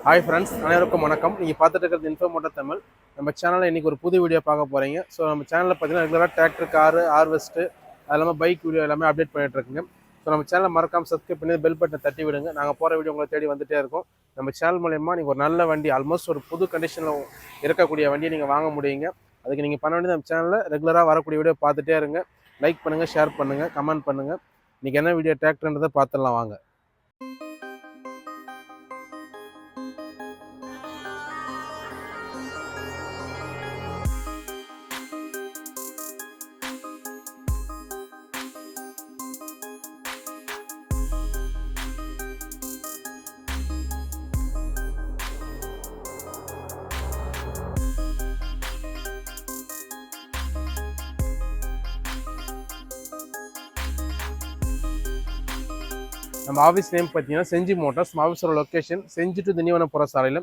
Hi friends, அனைவருக்கும் வணக்கம். நீங்கள் பார்த்துட்டு இருக்கிறது இன்ஃபோமோட்டோ தமிழ். நம்ம சேனலில் இன்றைக்கி ஒரு புது வீடியோ பார்க்க போகிறீங்க. ஸோ நம்ம சேனலில் பார்த்தீங்கன்னா ரெகுலராக டிராக்டர், காரு, ஹார்வெஸ்ட்டு, அது இல்லாமல் பைக் வீடியோ எல்லாமே அப்டேட் பண்ணிட்டுருக்குங்க. ஸோ நம்ம சேனலை மறக்காமல் சப்ஸ்கிரைப் பண்ணி பெல் பட்டனை தட்டி விடுங்க. நாங்கள் போகிற வீடியோ உங்களை தேடி வந்துகிட்டே இருக்கும். நம்ம சேனல் மூலயமா நீங்கள் ஒரு நல்ல வண்டி, ஆல்மோஸ்ட் ஒரு புது கண்டிஷனில் இருக்கக்கூடிய வண்டியை நீங்கள் வாங்க முடியுங்க. அதுக்கு நீங்கள் பண்ண வேண்டியது நம்ம சேனலில் ரெகுலராக வரக்கூடிய வீடியோ பார்த்துட்டே இருங்க. லைக் பண்ணுங்கள், ஷேர் பண்ணுங்கள், கமெண்ட் பண்ணுங்கள். இன்றைக்கி என்ன வீடியோ டிராக்டர்ன்றதை பார்த்துடலாம் வாங்க. நம்ம ஆஃபீஸ் நேம் பார்த்தீங்கன்னா செஞ்சி மோட்டார்ஸ். நம்ம ஆஃபீஸோட லொக்கேஷன் செஞ்சி டு திண்டிவனபுரம் சாலையில்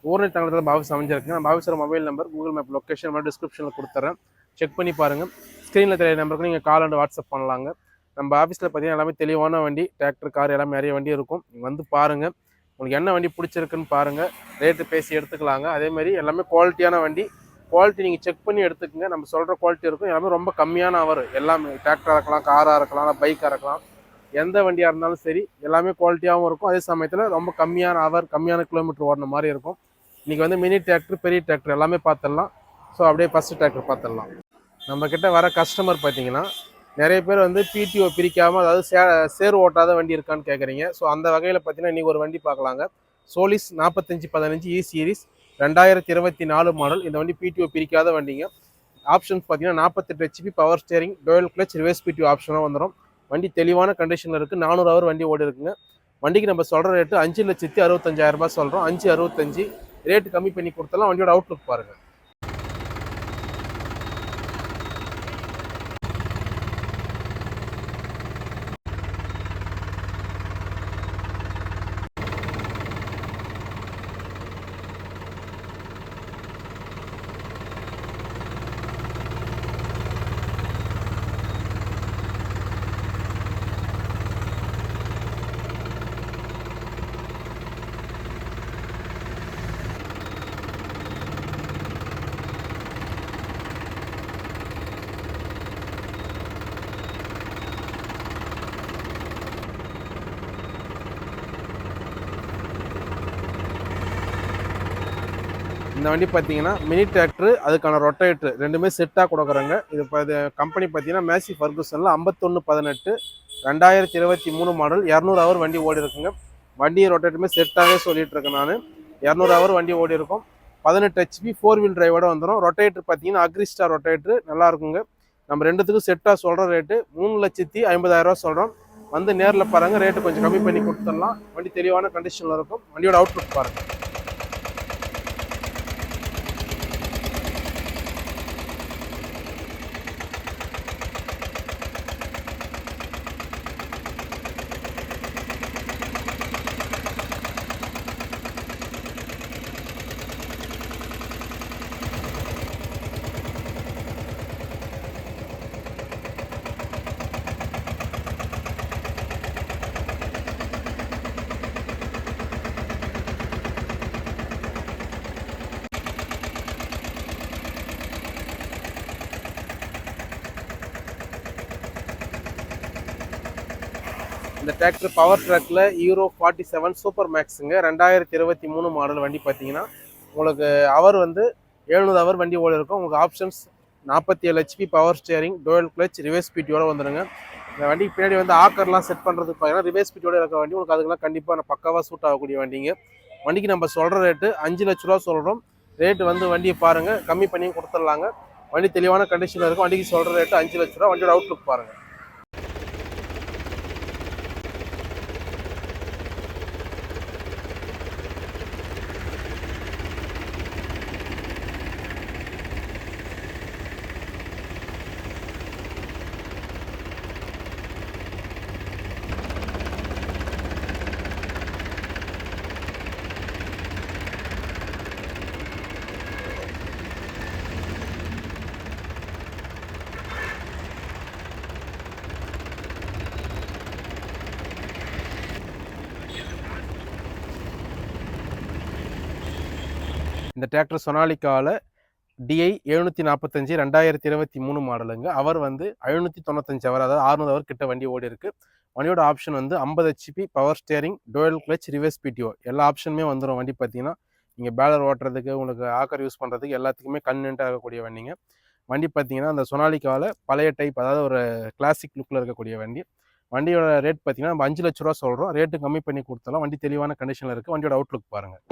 ஊர்நெட் தங்கத்தில் நம்ம ஆஃபீஸ் அமைஞ்சிருக்குங்க. நம்ம ஆஃபீஸோட mobile number Google map location மாதிரி டிஸ்கிரிப்ஷனில் கொடுத்துட்றேன். செக் பண்ணி பாருங்கள். ஸ்க்ரீனில் தெரிய நம்பருக்கு நீங்கள் கால் அண்ட் வாட்ஸ்அப் பண்ணலாங்க. நம்ம ஆஃபீஸில் பார்த்தீங்கன்னா எல்லாமே தெளிவான வண்டி, டிராக்டர், கார் எல்லாமே நிறைய வண்டி இருக்கும். நீங்கள் வந்து பாருங்கள். உங்களுக்கு என்ன வண்டி பிடிச்சிருக்குன்னு பாருங்கள். ரேட்டு பேசி எடுத்துக்கலாங்க. அதேமாதிரி எல்லாமே குவாலிட்டியான வண்டி. குவாலிட்டி நீங்கள் செக் பண்ணி எடுத்துக்கோங்க. நம்ம சொல்கிற குவாலிட்டி இருக்கும். எல்லாமே ரொம்ப கம்மியான அவர். எல்லாமே டிராக்டராக இருக்கலாம், காராக இருக்கலாம், பைக்காக இருக்கலாம், எந்த வண்டியாக இருந்தாலும் சரி எல்லாமே குவாலிட்டியாகவும் இருக்கும். அதே சமயத்தில் ரொம்ப கம்மியான அவர், கம்மியான கிலோமீட்டர் ஓடின மாதிரி இருக்கும். இன்றைக்கி வந்து மினி டிராக்டர், பெரிய டிராக்டர் எல்லாமே பார்த்துடலாம். ஸோ அப்படியே ஃபஸ்ட்டு டிராக்டர் பார்த்துடலாம். நம்மக்கிட்ட வர கஸ்டமர் பார்த்தீங்கன்னா நிறைய பேர் வந்து பிடிஓ பிரிக்காமல், அதாவது சேர் ஓட்டாத வண்டி இருக்கான்னு கேட்குறீங்க. ஸோ அந்த வகையில் பார்த்தீங்கன்னா இன்றைக்கி ஒரு வண்டி பார்க்கலாங்க. Solis 4515 E series 2024 model. இந்த வண்டி பிடிஓ பிரிக்காத வண்டிங்க. ஆப்ஷன்ஸ் பார்த்தீங்கன்னா 48 HP power steering, dual clutch, reverse PTO ஆப்ஷனாக வந்துடும். வண்டி தெளிவான கண்டிஷனில் இருக்குது. 400 ஹவர் வண்டி ஓடி இருக்குங்க. வண்டிக்கு நம்ம சொல்கிற ரேட்டு 5,65,000 சொல்கிறோம். 5,65 ரேட்டு கம்மி பண்ணி கொடுத்தலாம். வண்டியோட அவுட்லுக் பாருங்கள். இந்த வண்டி பார்த்தீங்கன்னா மினி டிராக்டர், அதுக்கான ரொட்டேட்ரு ரெண்டுமே செட்டாக கொடுக்குறாங்க. இது இப்போ இது கம்பெனி பார்த்தீங்கன்னா மேசி ஃபர்குசனில் 5118 2023 மாடல் 200 ஹவர் வண்டி ஓடி இருக்குங்க. வண்டியை ரொட்டேட்டுமே செட்டாகவே சொல்லிட்டு இருக்கேன் நான். 200 ஹவர் வண்டி ஓடி இருக்கும். 18 HP 4 வீல் டிரைவோட வந்துடும். ரொட்டேட்ரு பார்த்தீங்கன்னா அக்ரிஸ்டார் ரொட்டேட்ரு நல்லா இருக்குங்க. நம்ம ரெண்டுத்துக்கும் செட்டாக சொல்கிற ரேட்டு 3,50,000 சொல்கிறோம். வந்து நேரில் பாருங்கள். ரேட்டு கொஞ்சம் கம்மி பண்ணி கொடுத்துடலாம். வண்டி தெளிவான கண்டிஷனில் இருக்கும். வண்டியோட அவுட்லுக் பாருங்கள். இந்த டிராக்டர் பவர் ட்ரக்கில் யூரோ 47 சூப்பர் மேக்ஸுங்க. 2023 மாடல் வண்டி பார்த்தீங்கன்னா உங்களுக்கு அவர் வந்து 700 ஹவர் வண்டி ஓடி இருக்கும். உங்களுக்கு options 47 HP power steering, dual clutch, reverse பிடியோட வந்துடுங்க. இந்த வண்டிக்கு பின்னாடி வந்து ஆக்கர்லாம் செட் பண்ணுறதுக்கு பார்த்தீங்கன்னா ரிவர்ஸ் பிடியோட இருக்க வண்டி உங்களுக்கு அதுக்கெல்லாம் கண்டிப்பாக பக்காவாக சூட் ஆகக்கூடிய வண்டிங்க. வண்டிக்கு நம்ம சொல்கிற ரேட்டு 5 லட்ச ரூபா சொல்கிறோம். ரேட்டு வந்து வண்டியை பாருங்கள், கம்மி பண்ணியும் கொடுத்துடலாங்க. வண்டி தெளிவான கண்டிஷனில் இருக்கும். வண்டிக்கு சொல்கிற ரேட்டு 5 லட்ச ரூபா. வண்டியோட அவுட்லுக் பாருங்கள். இந்த டிராக்டர் சொனாலிக்காவில் DI 745 2023 மாடலுங்க. அவர் வந்து 595 ஹவர், அதாவது 600 ஹவர் கிட்ட வண்டி ஓடி இருக்கு. வண்டியோட ஆப்ஷன் வந்து 50 HP power steering, dual clutch, reverse PTO எல்லா ஆப்ஷனுமே வந்துடும். வண்டி பார்த்தீங்கன்னா நீங்கள் பேலர் ஓட்டுறதுக்கு, உங்களுக்கு ஆக்கர் யூஸ் பண்ணுறதுக்கு எல்லாத்துக்குமே கன்வீனியன்ட்டாக இருக்கக்கூடிய வண்டிங்க. வண்டி பார்த்தீங்கன்னா அந்த சொனாலிக்காவில் பழைய டைப், அதாவது ஒரு கிளாசிக் லுக்கில் இருக்கக்கூடிய வண்டி. வண்டியோட ரேட் பார்த்தீங்கன்னா நம்ம 5 லட்ச ரூபா சொல்கிறோம். ரேட்டு கம்மி பண்ணி கொடுத்தாலும் வண்டி தெளிவான கண்டிஷனில் இருக்குது. வண்டியோட அவுட்லுக் பாருங்கள்.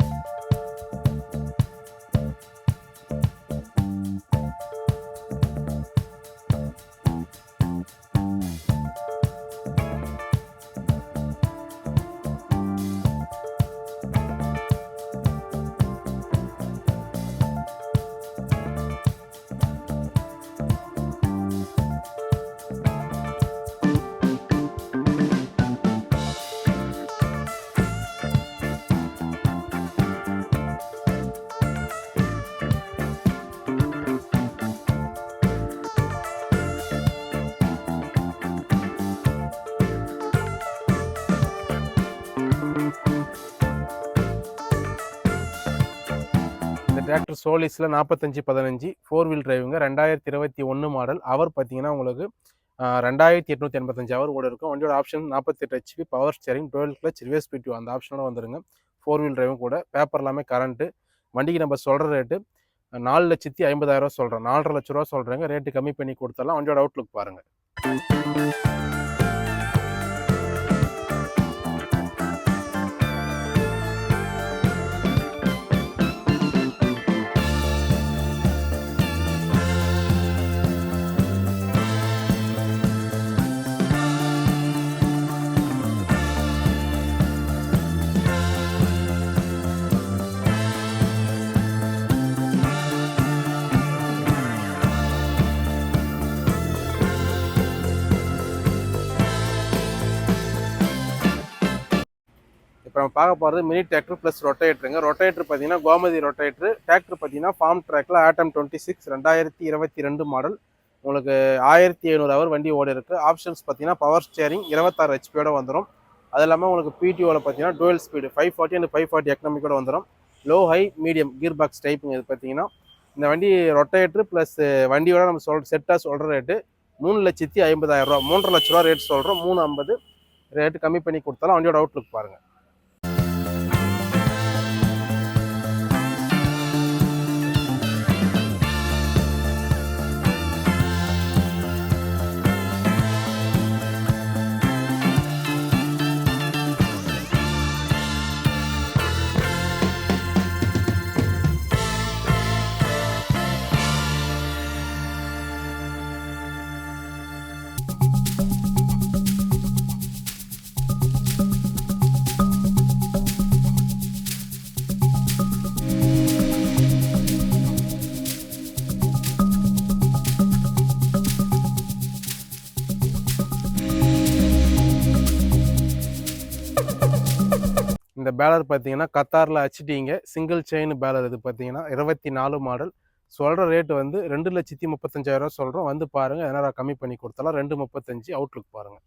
இந்த டிராக்டர் சோலிஸில் 4515 4 வீல் டிரைவுங்க, 2021 மாடல். அவர் பார்த்தீங்கன்னா உங்களுக்கு 2885 ஹவர் கூட இருக்கும். வண்டியோட option 48 HP power steering, dual clutch, reverse PTO அந்த ஆப்ஷனோட வந்துருங்க. 4 வீல் டிரைவும் கூட. பேப்பர் எல்லாமே கரண்ட்டு. வண்டிக்கு நம்ம சொல்கிற ரேட்டு 4,50,000 சொல்கிறோம். 4,50,000 லட்ச ரூபா சொல்கிறேங்க. ரேட்டு கம்மி பண்ணி கொடுத்தாலும். வண்டியோட அவுட்லுக் பாருங்கள். இப்போ நம்ம பார்க்க போகிறது மினி டிராக்டர் ப்ளஸ் ரொட்டேட்டருங்க. ரொட்டேட்டர் பார்த்தீங்கன்னா கோமதி ரொட்டேட்டரு. டிராக்டர் பார்த்தீங்கன்னா ஃபார்ம் ட்ராக்கில் ஆட்டம் 26 2022 மாடல். உங்களுக்கு 1700 ஹவர் வண்டி ஓடி இருக்குது. ஆப்ஷன்ஸ் பார்த்தீங்கன்னா பவர் ஸ்டியரிங் 26 HPயோட வந்துடும். அது இல்லாமல் உங்களுக்கு PTOவில் பார்த்தீங்கன்னா டூயல் ஸ்பீடு 540 அண்ட் 540 எக்கனாமிக்கோட வந்துடும். Low high medium gear box டைப்புங்க. இது பார்த்தீங்கன்னா இந்த வண்டி ரொட்டேட்டர் ப்ளஸ் வண்டியோட நம்ம செட்டாக சொல்கிற ரேட்டு 3,50,000 ரூபா. 3,50,000 லட்ச ரூபா ரேட் சொல்கிறோம். 350 ரேட்டு கம்மி பண்ணி கொடுத்தாலும். வண்டியோட அவுட்லுக் பாருங்கள். இந்த பேலர் பார்த்தீங்கன்னா கத்தாரில் HDங்க சிங்கிள் செயின் பேலர். இது பார்த்தீங்கன்னா 24 மாடல். சொல்கிற ரேட்டு வந்து 2,35,000 ரூபா சொல்கிறோம். வந்து பாருங்கள், எதனா கம்மி பண்ணி கொடுத்தாலும். 2,35 அவுட்லுக் பாருங்கள்.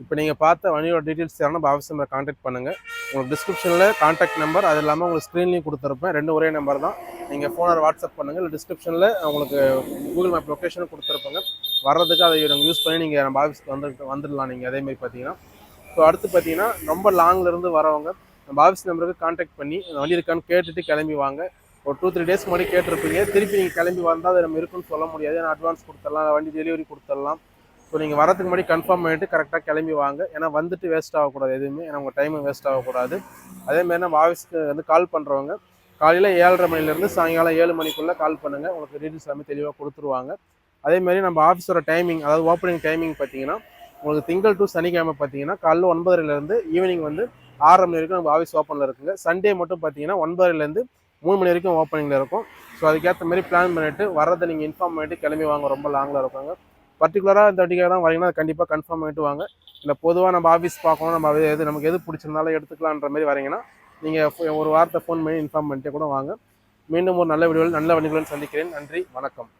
இப்போ நீங்கள் பார்த்த வண்டியோட டீட்டெயில்ஸ் தரணும், நம்ம ஆஃபீஸ் நம்பரை கான்டாக்ட் பண்ணுங்கள். உங்களுக்கு டிஸ்கிரிப்ஷனில் கான்டாக்ட் நம்பர், அது இல்லாமல் உங்களுக்கு ஸ்க்ரீன்லேயும் கொடுத்துருப்பேன். 2 ஒரே நம்பர் தான். நீங்கள் ஃபோனை வாட்ஸ்அப் பண்ணுங்கள். இல்லை டிஸ்கிரிப்ஷனில் உங்களுக்கு கூகுள் மேப் லொக்கேஷனும் கொடுத்துருப்பாங்க. வர்றதுக்கு அதை நீங்கள் யூஸ் பண்ணி நீங்கள் நம்ம ஆஃபீஸ்க்கு வந்துடலாம். நீங்கள் அதேமாதிரி பார்த்தீங்கன்னா ஸோ அடுத்து பார்த்தீங்கன்னா ரொம்ப லாங்லேருந்து வரவங்க நம்ம ஆஃபீஸ் நம்பருக்கு கான்டாக்ட் பண்ணி வண்டி இருக்கான்னு கேட்டுட்டு கிளம்பி வாங்க. ஒரு 2-3 டேஸ்க்கு முன்னாடி கேட்டிருப்பீங்க. திருப்பி நீங்கள் கிளம்பி வந்தால் அது நம்ம இருக்குன்னு சொல்ல முடியாது. ஏன்னா அட்வான்ஸ் கொடுத்துடலாம், வண்டி டெலிவரி கொடுத்துடலாம். ஸோ நீங்கள் வரதுக்கு முன்னாடி கன்ஃபார்ம் பண்ணிவிட்டு கரெக்டாக கிளம்பி வாங்க. ஏன்னா வந்துட்டு வேஸ்ட் ஆகக்கூடாது எதுவுமே. ஏன்னா உங்கள் டைமும் வேஸ்ட் ஆகக்கூடாது. அதேமாதிரி நம்ம ஆஃபீஸ்க்கு வந்து கால் பண்ணுறவங்க காலையில் 7:30 மணிலேருந்து சாயங்காலம் 7 மணிக்குள்ளே கால் பண்ணுங்கள். உங்களுக்கு டீட்டெயில்ஸ் எல்லாமே தெளிவாக கொடுத்துருவாங்க. அதேமாதிரி நம்ம ஆஃபீஸோட டைமிங், அதாவது ஓப்பனிங் டைமிங் பார்த்தீங்கன்னா உங்களுக்கு திங்கள் டு சனிக்கிழமை பார்த்தீங்கன்னா காலைல 9:30 ஈவினிங் வந்து 6:30 மணி வரைக்கும் நம்ம ஆஃபீஸ் ஓப்பனில் இருக்குங்க. சண்டே மட்டும் பார்த்தீங்கன்னா 9:30 3 மணி வரைக்கும் ஓப்பனிங்கில் இருக்கும். ஸோ அதுக்கேற்ற மாதிரி பிளான் பண்ணிவிட்டு வரதை நீங்கள் இன்ஃபார்ம் பண்ணிவிட்டு கிளம்பி வாங்க. ரொம்ப லாங்கில் இருக்காங்க. பர்டிகுலராக இந்த வாட்டிக்காக தான் வரீங்கன்னா கண்டிப்பாக கன்ஃபார்ம் பண்ணிட்டு வாங்க. இல்லை பொதுவாக நம்ம ஆஃபீஸ் பார்க்கணும், நம்ம நமக்கு எது பிடிச்சிருந்தாலும் எடுத்துக்கலான்ற மாதிரி வரீங்கன்னா நீங்கள் ஒரு வாரத்தை ஃபோன் பண்ணி இன்ஃபார்ம் பண்ணிட்டே கூட வாங்க. மீண்டும் ஒரு நல்ல வீடியோவில் நல்ல வணிகளுடன் சந்திக்கிறேன். நன்றி, வணக்கம்.